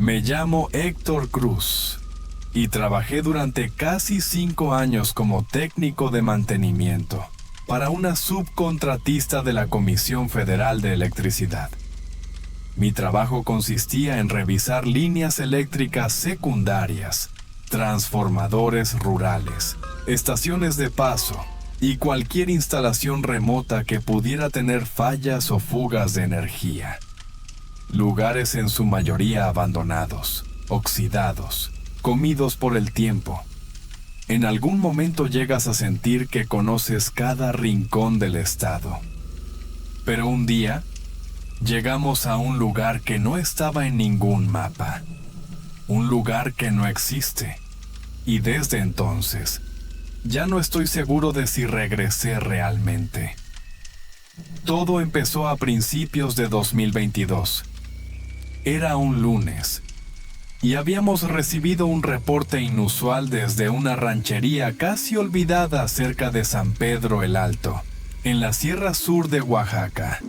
Me llamo Héctor Cruz y trabajé durante casi 5 años como técnico de mantenimiento para una subcontratista de la Comisión Federal de Electricidad. Mi trabajo consistía en revisar líneas eléctricas secundarias, transformadores rurales, estaciones de paso y cualquier instalación remota que pudiera tener fallas o fugas de energía. Lugares en su mayoría abandonados, oxidados, comidos por el tiempo. En algún momento llegas a sentir que conoces cada rincón del estado. Pero un día, llegamos a un lugar que no estaba en ningún mapa. Un lugar que no existe. Y desde entonces, ya no estoy seguro de si regresé realmente. Todo empezó a principios de 2022. Era un lunes, y habíamos recibido un reporte inusual desde una ranchería casi olvidada cerca de San Pedro el Alto, en la Sierra Sur de Oaxaca.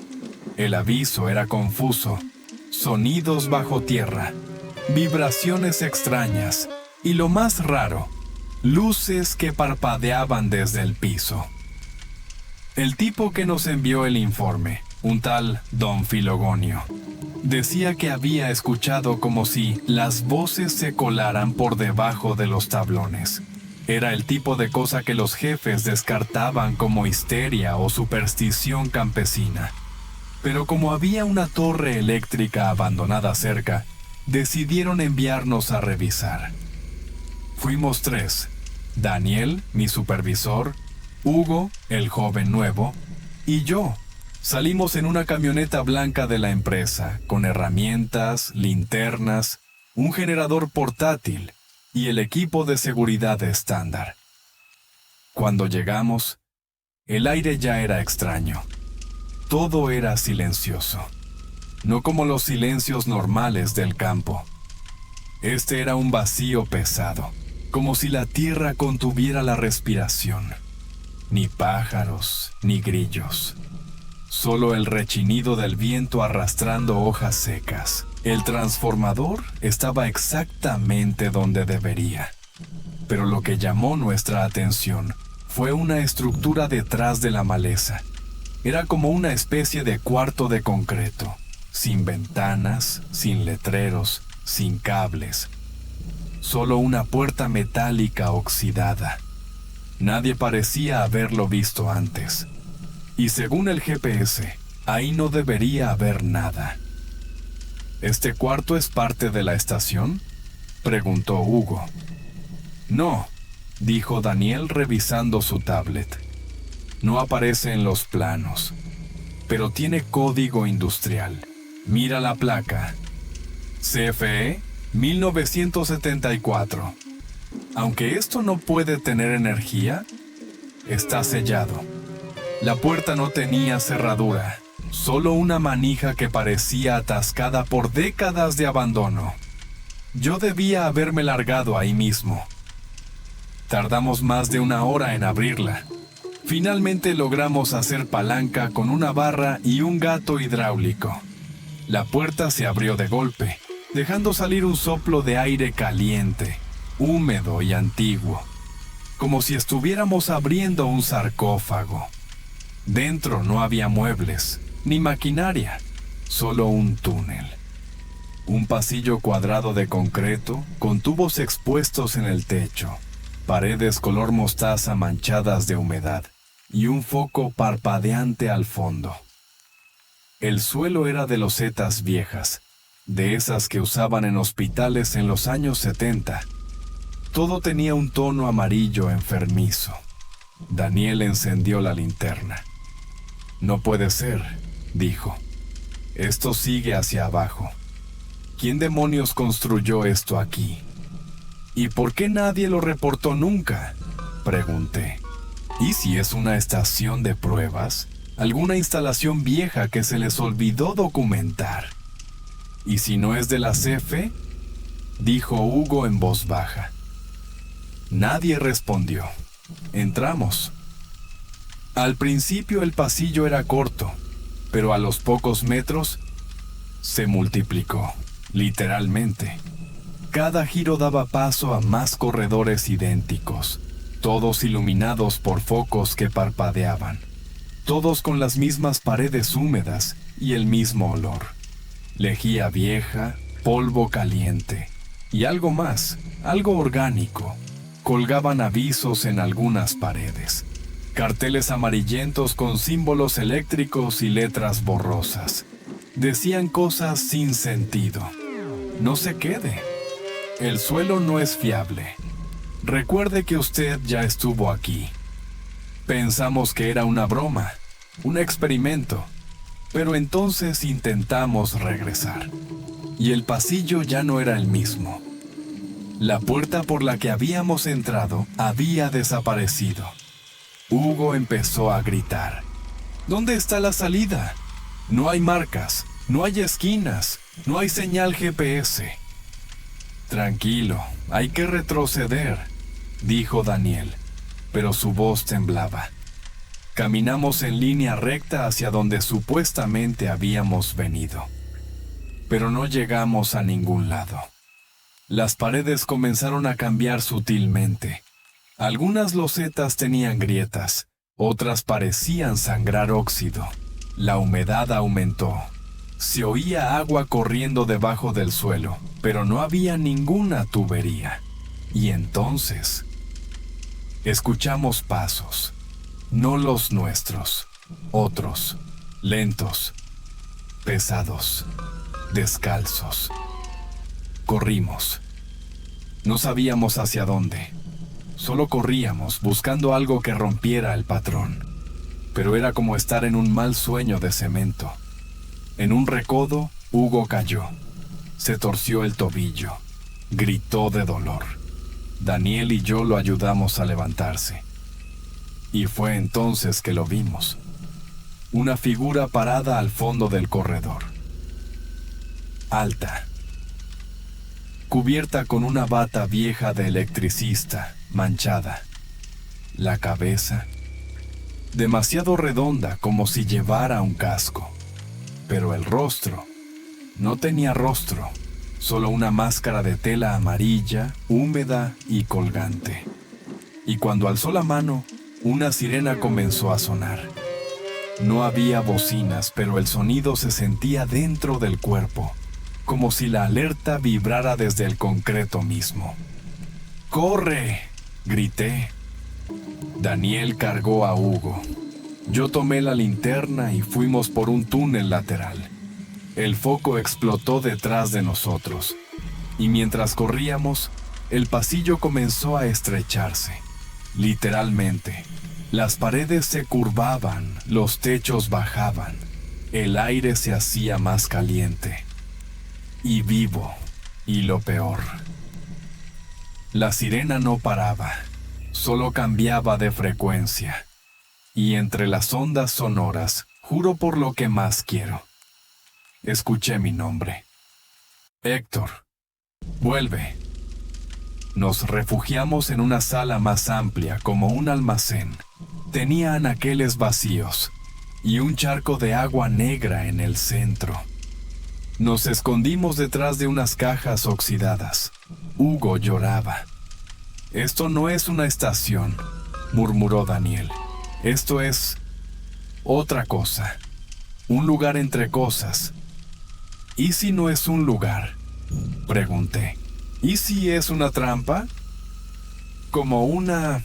El aviso era confuso, sonidos bajo tierra, vibraciones extrañas, y lo más raro, luces que parpadeaban desde el piso. El tipo que nos envió el informe, un tal Don Filogonio, decía que había escuchado como si las voces se colaran por debajo de los tablones. Era el tipo de cosa que los jefes descartaban como histeria o superstición campesina. Pero como había una torre eléctrica abandonada cerca, decidieron enviarnos a revisar. Fuimos 3, Daniel, mi supervisor, Hugo, el joven nuevo, y yo. Salimos en una camioneta blanca de la empresa, con herramientas, linternas, un generador portátil y el equipo de seguridad estándar. Cuando llegamos, el aire ya era extraño. Todo era silencioso, no como los silencios normales del campo. Este era un vacío pesado, como si la tierra contuviera la respiración. Ni pájaros, ni grillos. Solo el rechinido del viento arrastrando hojas secas. El transformador estaba exactamente donde debería. Pero lo que llamó nuestra atención fue una estructura detrás de la maleza. Era como una especie de cuarto de concreto, sin ventanas, sin letreros, sin cables. Solo una puerta metálica oxidada. Nadie parecía haberlo visto antes. Y según el GPS, ahí no debería haber nada. ¿Este cuarto es parte de la estación?, preguntó Hugo. No, dijo Daniel revisando su tablet. No aparece en los planos, pero tiene código industrial. Mira la placa. CFE 1974. Aunque esto no puede tener energía, está sellado. La puerta no tenía cerradura, solo una manija que parecía atascada por décadas de abandono. Yo debía haberme largado ahí mismo. Tardamos más de 1 hora en abrirla. Finalmente logramos hacer palanca con una barra y un gato hidráulico. La puerta se abrió de golpe, dejando salir un soplo de aire caliente, húmedo y antiguo, como si estuviéramos abriendo un sarcófago. Dentro no había muebles, ni maquinaria, solo un túnel. Un pasillo cuadrado de concreto, con tubos expuestos en el techo, paredes color mostaza manchadas de humedad, y un foco parpadeante al fondo. El suelo era de losetas viejas, de esas que usaban en hospitales en los años 70. Todo tenía un tono amarillo enfermizo. Daniel encendió la linterna. No puede ser, dijo. Esto sigue hacia abajo. ¿Quién demonios construyó esto aquí? ¿Y por qué nadie lo reportó nunca?, pregunté. ¿Y si es una estación de pruebas? ¿Alguna instalación vieja que se les olvidó documentar? ¿Y si no es de la CFE?, dijo Hugo en voz baja. Nadie respondió. Entramos. Al principio el pasillo era corto, pero a los pocos metros se multiplicó. literalmente. Cada giro daba paso a más corredores idénticos, todos iluminados por focos que parpadeaban, todos con las mismas paredes húmedas y el mismo olor. Lejía vieja, polvo caliente y algo más, algo orgánico. Colgaban avisos en algunas paredes, carteles amarillentos con símbolos eléctricos y letras borrosas. Decían cosas sin sentido. No se quede. El suelo no es fiable. Recuerde que usted ya estuvo aquí. Pensamos que era una broma, un experimento, pero entonces intentamos regresar. Y el pasillo ya no era el mismo. La puerta por la que habíamos entrado había desaparecido. Hugo empezó a gritar. ¿Dónde está la salida? No hay marcas, no hay esquinas, no hay señal GPS. Tranquilo, hay que retroceder, dijo Daniel, pero su voz temblaba. Caminamos en línea recta hacia donde supuestamente habíamos venido, pero no llegamos a ningún lado. Las paredes comenzaron a cambiar sutilmente. Algunas losetas tenían grietas, otras parecían sangrar óxido. La humedad aumentó. Se oía agua corriendo debajo del suelo, pero no había ninguna tubería. Y entonces escuchamos pasos, no los nuestros, otros, lentos, pesados, descalzos. Corrimos. No sabíamos hacia dónde. Solo corríamos buscando algo que rompiera el patrón. Pero era como estar en un mal sueño de cemento. En un recodo, Hugo cayó. Se torció el tobillo. Gritó de dolor. Daniel y yo lo ayudamos a levantarse. Y fue entonces que lo vimos. Una figura parada al fondo del corredor. Alta. Cubierta con una bata vieja de electricista, manchada. La cabeza, demasiado redonda como si llevara un casco. Pero el rostro, no tenía rostro, solo una máscara de tela amarilla, húmeda y colgante. Y cuando alzó la mano, una sirena comenzó a sonar. No había bocinas, pero el sonido se sentía dentro del cuerpo, como si la alerta vibrara desde el concreto mismo. ¡Corre!, grité. Daniel cargó a Hugo. Yo tomé la linterna y fuimos por un túnel lateral. El foco explotó detrás de nosotros, y mientras corríamos, el pasillo comenzó a estrecharse. Literalmente, las paredes se curvaban, los techos bajaban, el aire se hacía más caliente. Y vivo, y lo peor. La sirena no paraba, solo cambiaba de frecuencia. Y entre las ondas sonoras, juro por lo que más quiero, escuché mi nombre. Héctor, vuelve. Nos refugiamos en una sala más amplia, como un almacén. Tenía anaqueles vacíos y un charco de agua negra en el centro. Nos escondimos detrás de unas cajas oxidadas. Hugo lloraba. «Esto no es una estación», murmuró Daniel. «Esto es otra cosa. Un lugar entre cosas». «¿Y si no es un lugar?», pregunté. «¿Y si es una trampa? Como una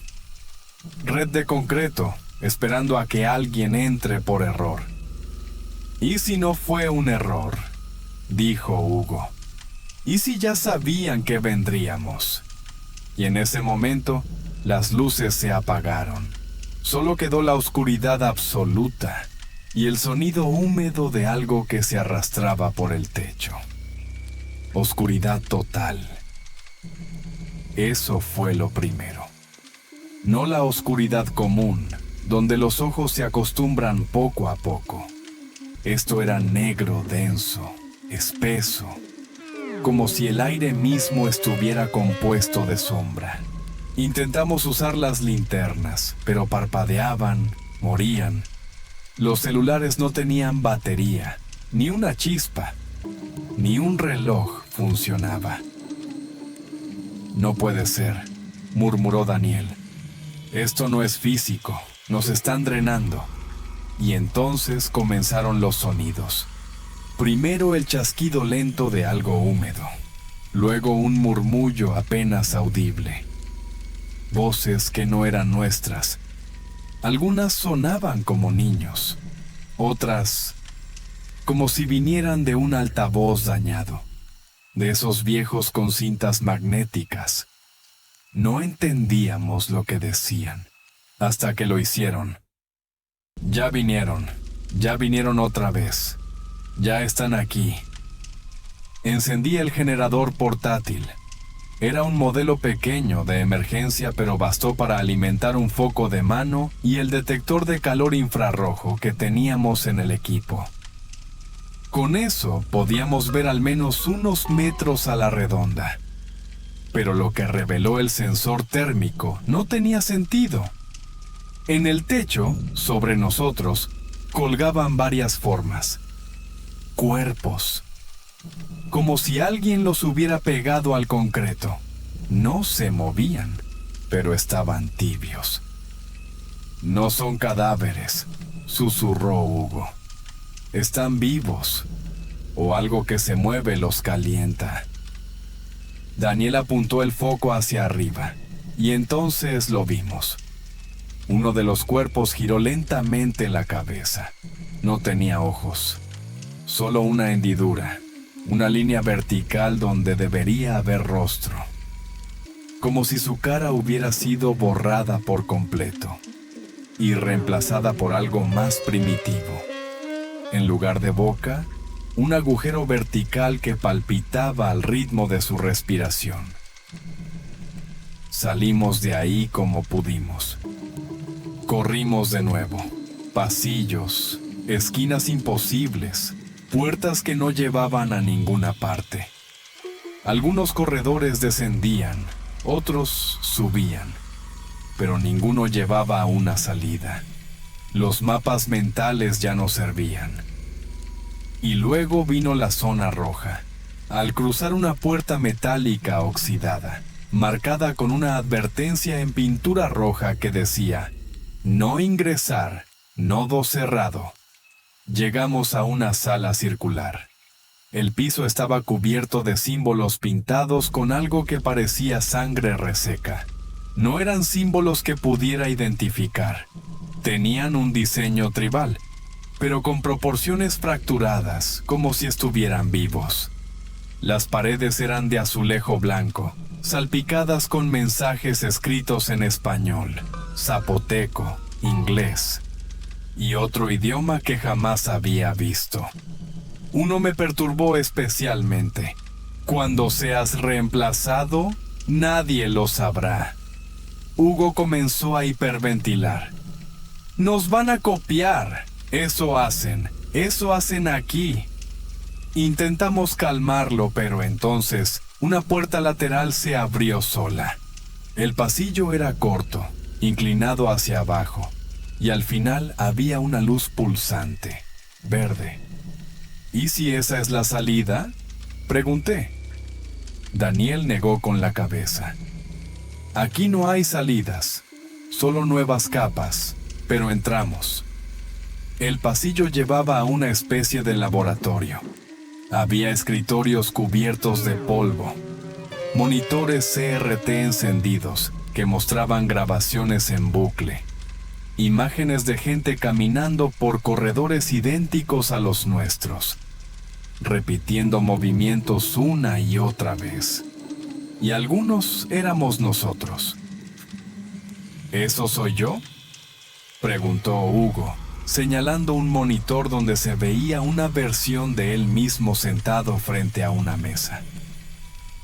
red de concreto, esperando a que alguien entre por error». «¿Y si no fue un error?», dijo Hugo. «¿Y si ya sabían que vendríamos?». Y en ese momento, las luces se apagaron. Solo quedó la oscuridad absoluta y el sonido húmedo de algo que se arrastraba por el techo. Oscuridad total. Eso fue lo primero. No la oscuridad común, donde los ojos se acostumbran poco a poco. Esto era negro denso, espeso, como si el aire mismo estuviera compuesto de sombra. Intentamos usar las linternas, pero parpadeaban, morían. Los celulares no tenían batería, ni una chispa, ni un reloj funcionaba. No puede ser, murmuró Daniel. Esto no es físico, nos están drenando. Y entonces comenzaron los sonidos. Primero el chasquido lento de algo húmedo, luego un murmullo apenas audible. Voces que no eran nuestras. Algunas sonaban como niños, otras como si vinieran de un altavoz dañado, de esos viejos con cintas magnéticas. No entendíamos lo que decían, hasta que lo hicieron. Ya vinieron otra vez, ya están aquí. Encendí el generador portátil. Era un modelo pequeño de emergencia, pero bastó para alimentar un foco de mano y el detector de calor infrarrojo que teníamos en el equipo. Con eso podíamos ver al menos unos metros a la redonda. Pero lo que reveló el sensor térmico no tenía sentido. En el techo, sobre nosotros, colgaban varias formas. Cuerpos. Como si alguien los hubiera pegado al concreto. No se movían, pero estaban tibios. No son cadáveres, susurró Hugo. Están vivos, o algo que se mueve los calienta. Daniel apuntó el foco hacia arriba, y entonces lo vimos. Uno de los cuerpos giró lentamente la cabeza. No tenía ojos, solo una hendidura. Una línea vertical donde debería haber rostro. Como si su cara hubiera sido borrada por completo y reemplazada por algo más primitivo. En lugar de boca, un agujero vertical que palpitaba al ritmo de su respiración. Salimos de ahí como pudimos. Corrimos de nuevo. Pasillos, esquinas imposibles, puertas que no llevaban a ninguna parte. Algunos corredores descendían, otros subían, pero ninguno llevaba a una salida. Los mapas mentales ya no servían. Y luego vino la zona roja, al cruzar una puerta metálica oxidada, marcada con una advertencia en pintura roja que decía: no ingresar, nodo cerrado. Llegamos a una sala circular. El piso estaba cubierto de símbolos pintados con algo que parecía sangre reseca. No eran símbolos que pudiera identificar. Tenían un diseño tribal, pero con proporciones fracturadas, como si estuvieran vivos. Las paredes eran de azulejo blanco, salpicadas con mensajes escritos en español, zapoteco, inglés y otro idioma que jamás había visto. Uno me perturbó especialmente. Cuando seas reemplazado, nadie lo sabrá. Hugo comenzó a hiperventilar. Nos van a copiar. Eso hacen aquí. Intentamos calmarlo, pero entonces una puerta lateral se abrió sola. El pasillo era corto, inclinado hacia abajo, y al final había una luz pulsante, verde. ¿Y si esa es la salida?, pregunté. Daniel negó con la cabeza. Aquí no hay salidas, solo nuevas capas, pero entramos. El pasillo llevaba a una especie de laboratorio. Había escritorios cubiertos de polvo, monitores CRT encendidos que mostraban grabaciones en bucle, imágenes de gente caminando por corredores idénticos a los nuestros, repitiendo movimientos una y otra vez. Y algunos éramos nosotros. ¿Eso soy yo?, preguntó Hugo, señalando un monitor donde se veía una versión de él mismo sentado frente a una mesa,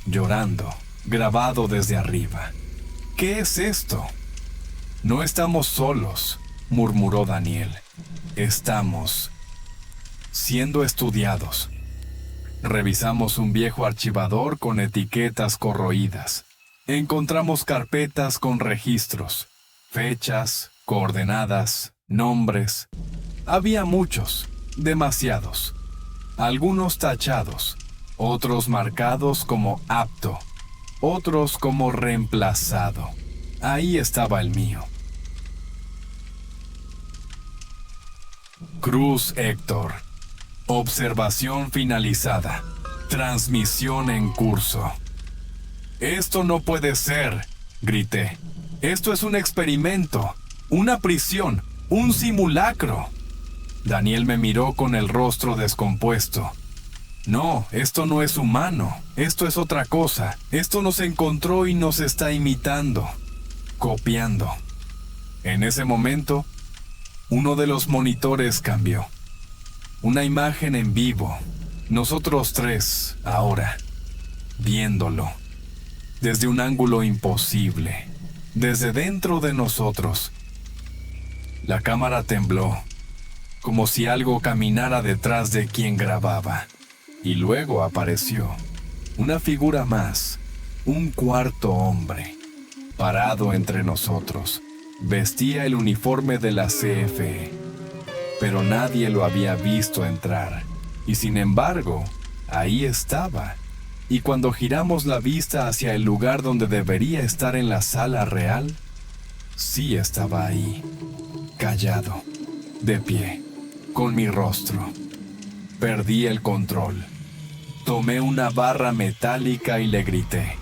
llorando, grabado desde arriba. ¿Qué es esto? No estamos solos, murmuró Daniel. Estamos siendo estudiados. Revisamos un viejo archivador con etiquetas corroídas. Encontramos carpetas con registros, fechas, coordenadas, nombres. Había muchos, demasiados. Algunos tachados, otros marcados como apto, otros como reemplazado. Ahí estaba el mío. Cruz Héctor. Observación finalizada. Transmisión en curso. Esto no puede ser, grité. Esto es un experimento, una prisión, un simulacro. Daniel me miró con el rostro descompuesto. No, esto no es humano, esto es otra cosa. Esto nos encontró y nos está imitando, copiando. En ese momento, uno de los monitores cambió. Una imagen en vivo, nosotros tres, ahora, viéndolo. Desde un ángulo imposible, desde dentro de nosotros. La cámara tembló, como si algo caminara detrás de quien grababa. Y luego apareció una figura más, un cuarto hombre, parado entre nosotros. Vestía el uniforme de la CFE, pero nadie lo había visto entrar. Y sin embargo, ahí estaba. Y cuando giramos la vista hacia el lugar donde debería estar en la sala real, sí estaba ahí, callado, de pie, con mi rostro. Perdí el control. Tomé una barra metálica y le grité,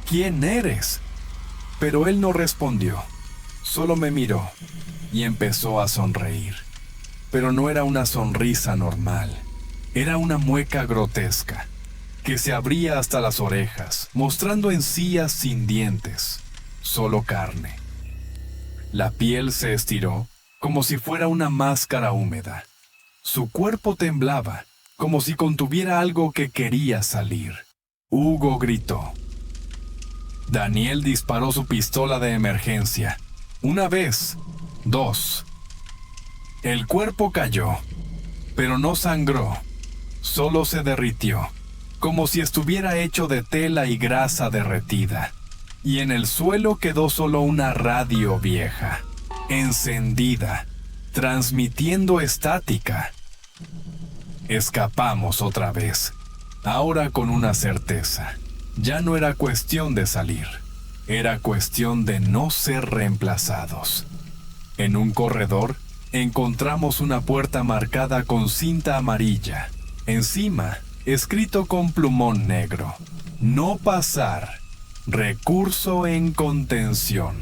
¿quién eres? Pero él no respondió, solo me miró y empezó a sonreír. Pero no era una sonrisa normal, era una mueca grotesca, que se abría hasta las orejas, mostrando encías sin dientes, solo carne. La piel se estiró como si fuera una máscara húmeda. Su cuerpo temblaba, como si contuviera algo que quería salir. Hugo gritó. Daniel disparó su pistola de emergencia. Una vez, dos. El cuerpo cayó, pero no sangró, solo se derritió, como si estuviera hecho de tela y grasa derretida. Y en el suelo quedó solo una radio vieja, encendida, transmitiendo estática. Escapamos otra vez, ahora con una certeza. Ya no era cuestión de salir, era cuestión de no ser reemplazados. En un corredor, encontramos una puerta marcada con cinta amarilla. Encima, escrito con plumón negro, no pasar, recurso en contención.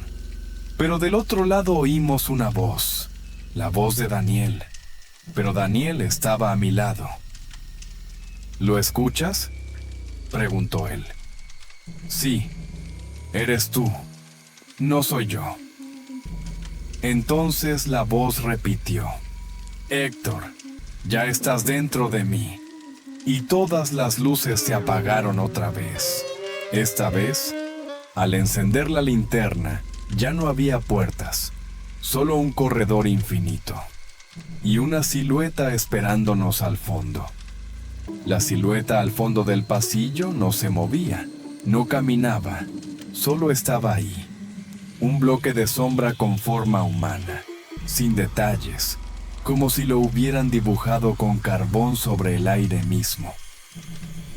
Pero del otro lado oímos una voz, la voz de Daniel. Pero Daniel estaba a mi lado. ¿Lo escuchas?, preguntó él. Sí, eres tú, no soy yo. Entonces la voz repitió, Héctor, ya estás dentro de mí. Y todas las luces se apagaron otra vez. Esta vez, al encender la linterna, ya no había puertas, solo un corredor infinito. Y una silueta esperándonos al fondo. La silueta al fondo del pasillo no se movía, no caminaba, solo estaba ahí. Un bloque de sombra con forma humana, sin detalles, como si lo hubieran dibujado con carbón sobre el aire mismo.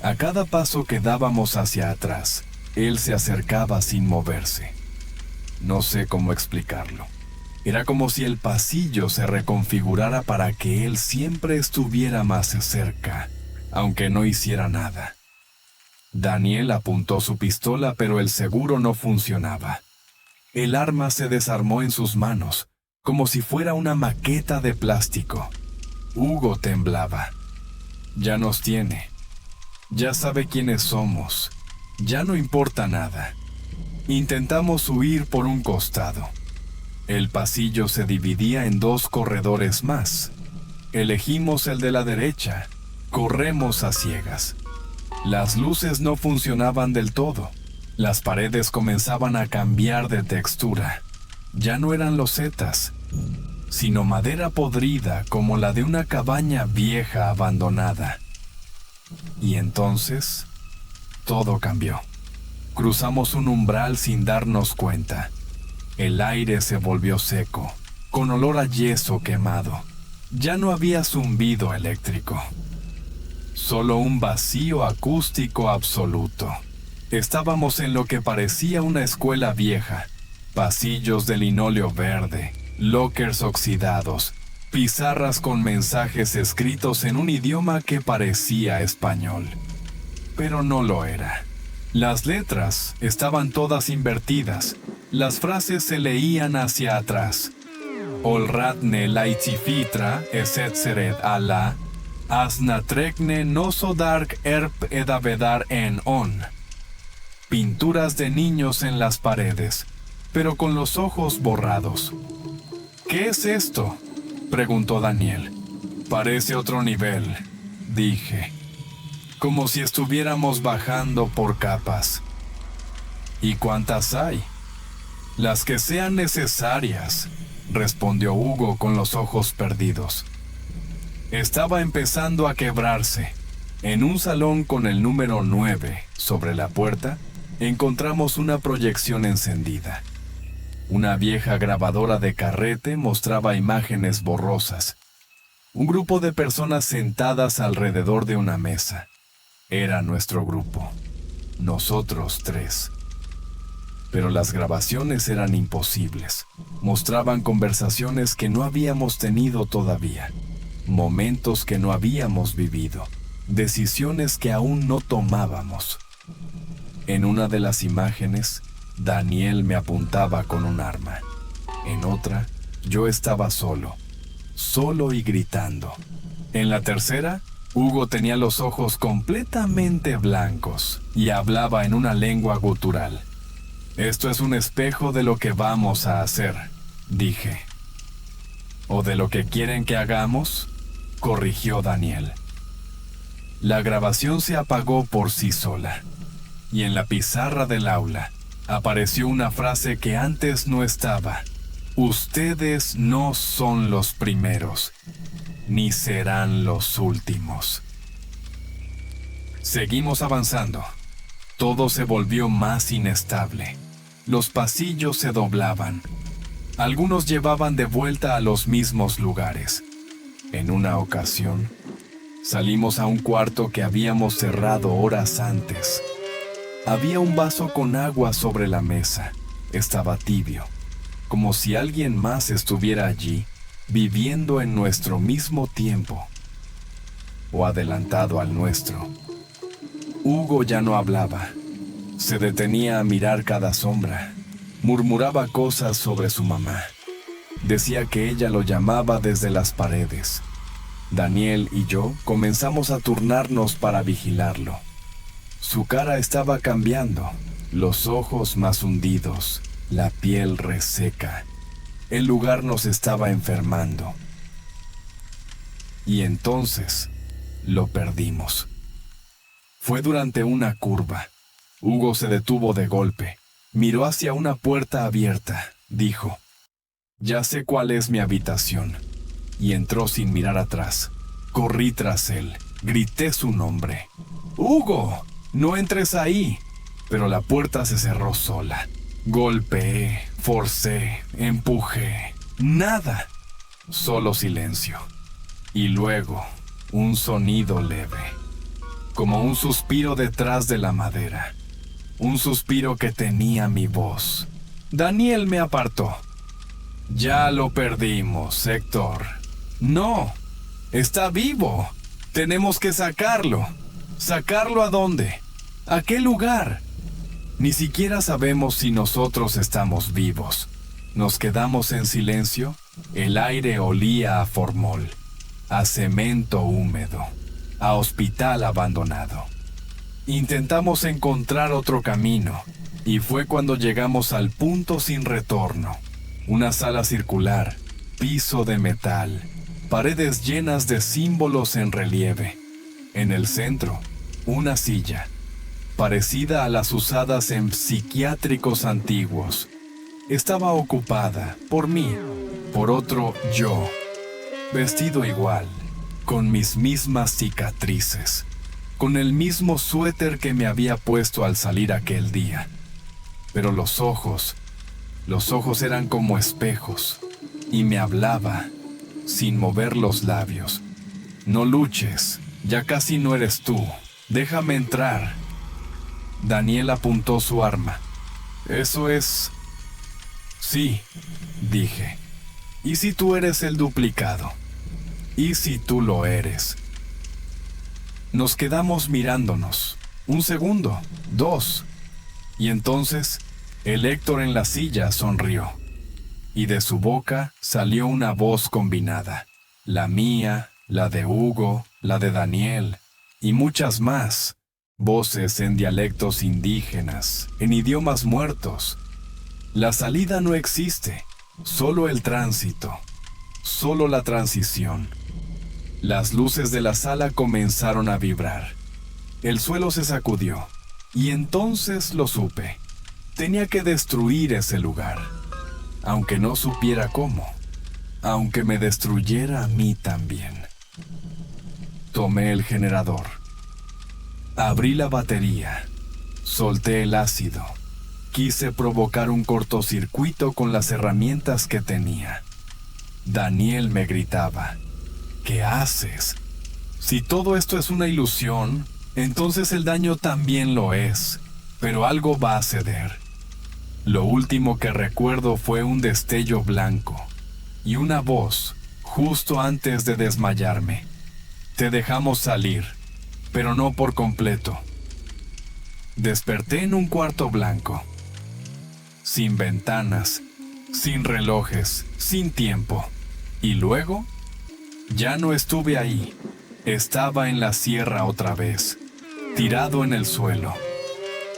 A cada paso que dábamos hacia atrás, él se acercaba sin moverse. No sé cómo explicarlo. Era como si el pasillo se reconfigurara para que él siempre estuviera más cerca, aunque no hiciera nada. Daniel apuntó su pistola, pero el seguro no funcionaba. El arma se desarmó en sus manos, como si fuera una maqueta de plástico. Hugo temblaba. Ya nos tiene. Ya sabe quiénes somos. Ya no importa nada. Intentamos huir por un costado. El pasillo se dividía en dos corredores más. Elegimos el de la derecha. Corremos a ciegas. Las luces no funcionaban del todo. Las paredes comenzaban a cambiar de textura. Ya no eran losetas, sino madera podrida como la de una cabaña vieja abandonada. Y entonces, todo cambió. Cruzamos un umbral sin darnos cuenta. El aire se volvió seco, con olor a yeso quemado. Ya no había zumbido eléctrico. solo un vacío acústico absoluto. Estábamos en lo que parecía una escuela vieja, pasillos de linóleo verde, lockers oxidados, pizarras con mensajes escritos en un idioma que parecía español, pero no lo era. Las letras estaban todas invertidas, las frases se leían hacia atrás. Olratne laitzifitra esetzeret ala, asnatrekne nosodark erp edavedar en on. Pinturas de niños en las paredes, pero con los ojos borrados. ¿Qué es esto?, preguntó Daniel. Parece otro nivel, dije, como si estuviéramos bajando por capas. ¿Y cuántas hay? Las que sean necesarias, respondió Hugo con los ojos perdidos. Estaba empezando a quebrarse. En un salón con el número 9 sobre la puerta, encontramos una proyección encendida. Una vieja grabadora de carrete mostraba imágenes borrosas. Un grupo de personas sentadas alrededor de una mesa. Era nuestro grupo. Nosotros 3. Pero las grabaciones eran imposibles. Mostraban conversaciones que no habíamos tenido todavía. Momentos que no habíamos vivido. Decisiones que aún no tomábamos. En una de las imágenes, Daniel me apuntaba con un arma. En otra, yo estaba solo y gritando. En la tercera, Hugo tenía los ojos completamente blancos y hablaba en una lengua gutural. Esto es un espejo de lo que vamos a hacer, dije. ¿O de lo que quieren que hagamos?, corrigió Daniel. La grabación se apagó por sí sola, y en la pizarra del aula apareció una frase que antes no estaba. Ustedes no son los primeros, ni serán los últimos. Seguimos avanzando. Todo se volvió más inestable. Los pasillos se doblaban. Algunos llevaban de vuelta a los mismos lugares. En una ocasión, salimos a un cuarto que habíamos cerrado horas antes. Había un vaso con agua sobre la mesa. Estaba tibio, como si alguien más estuviera allí, viviendo en nuestro mismo tiempo, o adelantado al nuestro. Hugo ya no hablaba. Se detenía a mirar cada sombra. Murmuraba cosas sobre su mamá. Decía que ella lo llamaba desde las paredes. Daniel y yo comenzamos a turnarnos para vigilarlo. Su cara estaba cambiando, los ojos más hundidos, la piel reseca. El lugar nos estaba enfermando. Y entonces lo perdimos. Fue durante una curva. Hugo se detuvo de golpe. Miró hacia una puerta abierta. Dijo: «Ya sé cuál es mi habitación». Y entró sin mirar atrás. Corrí tras él. Grité su nombre. «¡Hugo! ¡No entres ahí!». Pero la puerta se cerró sola. Golpeé, forcé, empujé. Nada. Solo silencio. Y luego, un sonido leve. Como un suspiro detrás de la madera. Un suspiro que tenía mi voz. Daniel me apartó. «Ya lo perdimos, Héctor». «No, está vivo. Tenemos que sacarlo». ¿Sacarlo a dónde? ¿A qué lugar? Ni siquiera sabemos si nosotros estamos vivos. Nos quedamos en silencio. El aire olía a formol, a cemento húmedo, a hospital abandonado. Intentamos encontrar otro camino, y fue cuando llegamos al punto sin retorno. Una sala circular, piso de metal, paredes llenas de símbolos en relieve. En el centro, una silla, parecida a las usadas en psiquiátricos antiguos. Estaba ocupada por mí, por otro yo, vestido igual, con mis mismas cicatrices, con el mismo suéter que me había puesto al salir aquel día. Pero los ojos eran como espejos, y me hablaba, sin mover los labios. «No luches, Ya casi no eres tú. Déjame entrar. Daniel apuntó su arma. Eso es... Sí, dije. ¿Y si tú eres el duplicado? ¿Y si tú lo eres? Nos quedamos mirándonos. 1 segundo, 2. Y entonces, el Héctor en la silla sonrió. Y de su boca salió una voz combinada. La mía, la de Hugo, la de Daniel, y muchas más. Voces en dialectos indígenas, en idiomas muertos. La salida no existe, solo el tránsito, solo la transición. Las luces de la sala comenzaron a vibrar. El suelo se sacudió, y entonces lo supe. Tenía que destruir ese lugar, aunque no supiera cómo, aunque me destruyera a mí también. Tomé el generador. Abrí la batería. Solté el ácido. Quise provocar un cortocircuito con las herramientas que tenía. Daniel me gritaba: ¿qué haces? Si todo esto es una ilusión, entonces el daño también lo es, pero algo va a ceder. Lo último que recuerdo fue un destello blanco y una voz justo antes de desmayarme. Te dejamos salir, pero no por completo. Desperté en un cuarto blanco, sin ventanas, sin relojes, sin tiempo. Y luego, ya no estuve ahí. Estaba en la sierra otra vez, tirado en el suelo,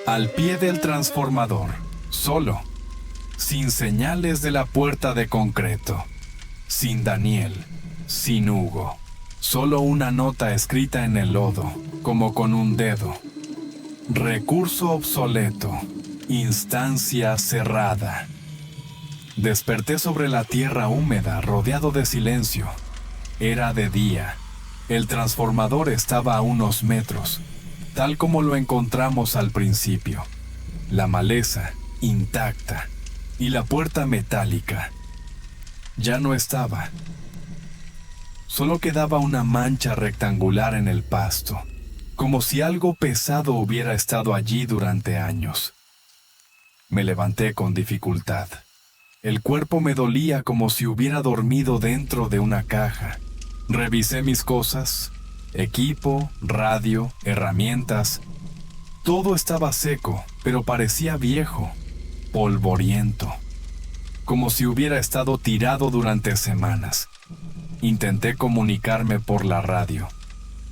al pie del transformador, solo, sin señales de la puerta de concreto, sin Daniel, sin Hugo, solo una nota escrita en el lodo, como con un dedo. Recurso obsoleto, instancia cerrada. Desperté sobre la tierra húmeda, rodeado de silencio. Era de día. El transformador estaba a unos metros, tal como lo encontramos al principio. La maleza, intacta, y la puerta metálica. Ya no estaba. Solo quedaba una mancha rectangular en el pasto, como si algo pesado hubiera estado allí durante años. Me levanté con dificultad. El cuerpo me dolía como si hubiera dormido dentro de una caja. Revisé mis cosas, equipo, radio, herramientas. Todo estaba seco, pero parecía viejo, polvoriento, como si hubiera estado tirado durante semanas. Intenté comunicarme por la radio.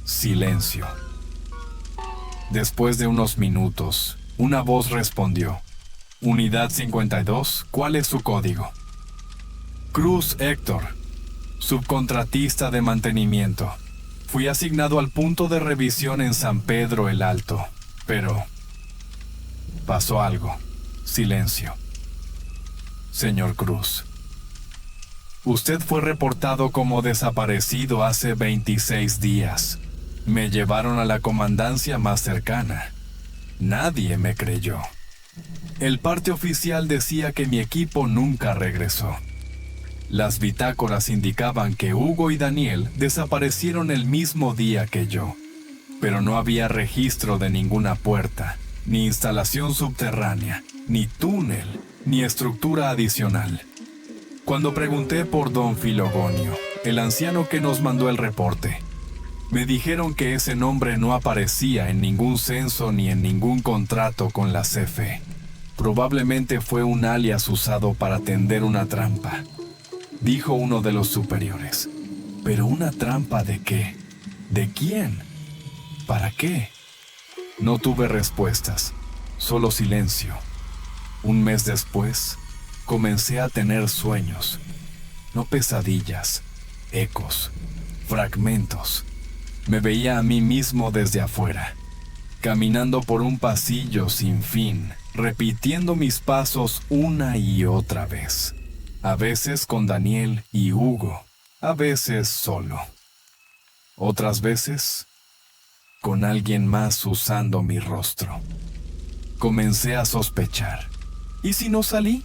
Silencio. Después de unos minutos, una voz respondió. Unidad 52, ¿cuál es su código? Cruz Héctor, subcontratista de mantenimiento. Fui asignado al punto de revisión en San Pedro el Alto, pero pasó algo. Silencio. Señor Cruz, usted fue reportado como desaparecido hace 26 días. Me llevaron a la comandancia más cercana. Nadie me creyó. El parte oficial decía que mi equipo nunca regresó. Las bitácoras indicaban que Hugo y Daniel desaparecieron el mismo día que yo, pero no había registro de ninguna puerta, ni instalación subterránea, ni túnel, ni estructura adicional. Cuando pregunté por don Filogonio, el anciano que nos mandó el reporte, me dijeron que ese nombre no aparecía en ningún censo ni en ningún contrato con la CFE. Probablemente fue un alias usado para tender una trampa, dijo uno de los superiores. ¿Pero una trampa de qué? ¿De quién? ¿Para qué? No tuve respuestas, solo silencio. Un mes después, comencé a tener sueños, no pesadillas, ecos, fragmentos. Me veía a mí mismo desde afuera, caminando por un pasillo sin fin, repitiendo mis pasos una y otra vez. A veces con Daniel y Hugo, a veces solo. Otras veces, con alguien más usando mi rostro. Comencé a sospechar. ¿Y si no salí?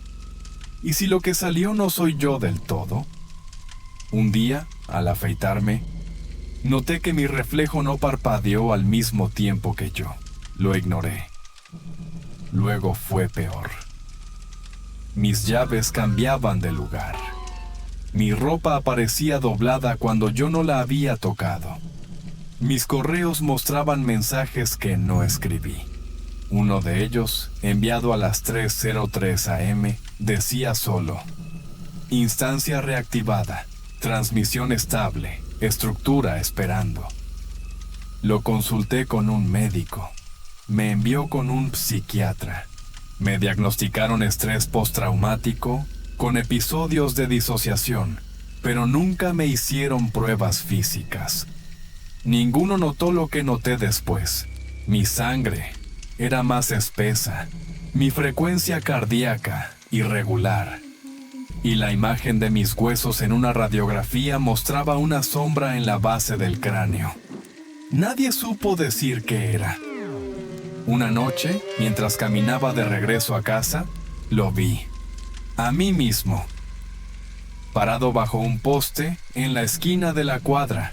¿Y si lo que salió no soy yo del todo? Un día, al afeitarme, Noté que mi reflejo no parpadeó al mismo tiempo que yo. Lo ignoré. Luego fue peor. Mis llaves cambiaban de lugar. Mi ropa aparecía doblada cuando yo no la había tocado. Mis correos mostraban mensajes que no escribí. Uno de ellos, enviado a las 3:03 am, decía solo: instancia reactivada, transmisión estable, estructura esperando. Lo consulté con un médico. Me envió con un psiquiatra. Me diagnosticaron estrés postraumático con episodios de disociación, pero nunca me hicieron pruebas físicas. Ninguno notó lo que noté después. Mi sangre era más espesa, mi frecuencia cardíaca irregular, y la imagen de mis huesos en una radiografía mostraba una sombra en la base del cráneo. Nadie supo decir qué era. Una noche, mientras caminaba de regreso a casa, lo vi, a mí mismo, parado bajo un poste en la esquina de la cuadra.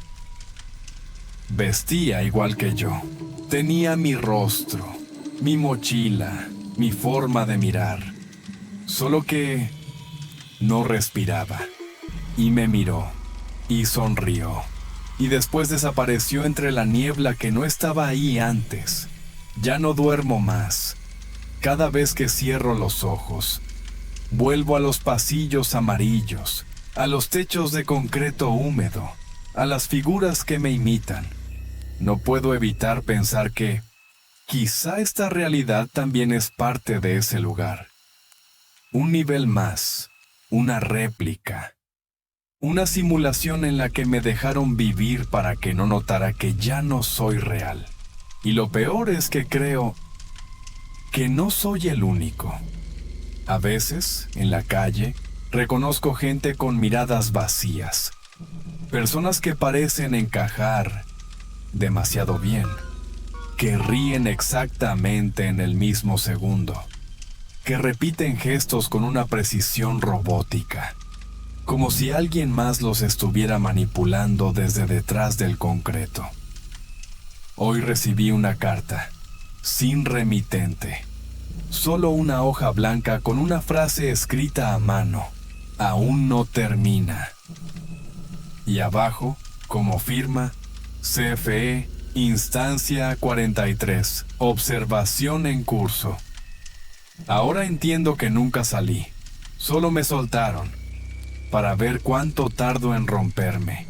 Vestía igual que yo. Tenía mi rostro, mi mochila, mi forma de mirar. Solo que no respiraba. Y me miró, y sonrió. Y después desapareció entre la niebla que no estaba ahí antes. Ya no duermo más. Cada vez que cierro los ojos, vuelvo a los pasillos amarillos, a los techos de concreto húmedo, a las figuras que me imitan. No puedo evitar pensar que quizá esta realidad también es parte de ese lugar. Un nivel más, una réplica, una simulación en la que me dejaron vivir para que no notara que ya no soy real. Y lo peor es que creo que no soy el único. A veces, en la calle, reconozco gente con miradas vacías. Personas que parecen encajar demasiado bien, que ríen exactamente en el mismo segundo, que repiten gestos con una precisión robótica, como si alguien más los estuviera manipulando desde detrás del concreto. Hoy recibí una carta, sin remitente, solo una hoja blanca con una frase escrita a mano: aún no termina. Y abajo, como firma, CFE, instancia 43, observación en curso. Ahora entiendo que nunca salí, solo me soltaron, para ver cuánto tardo en romperme.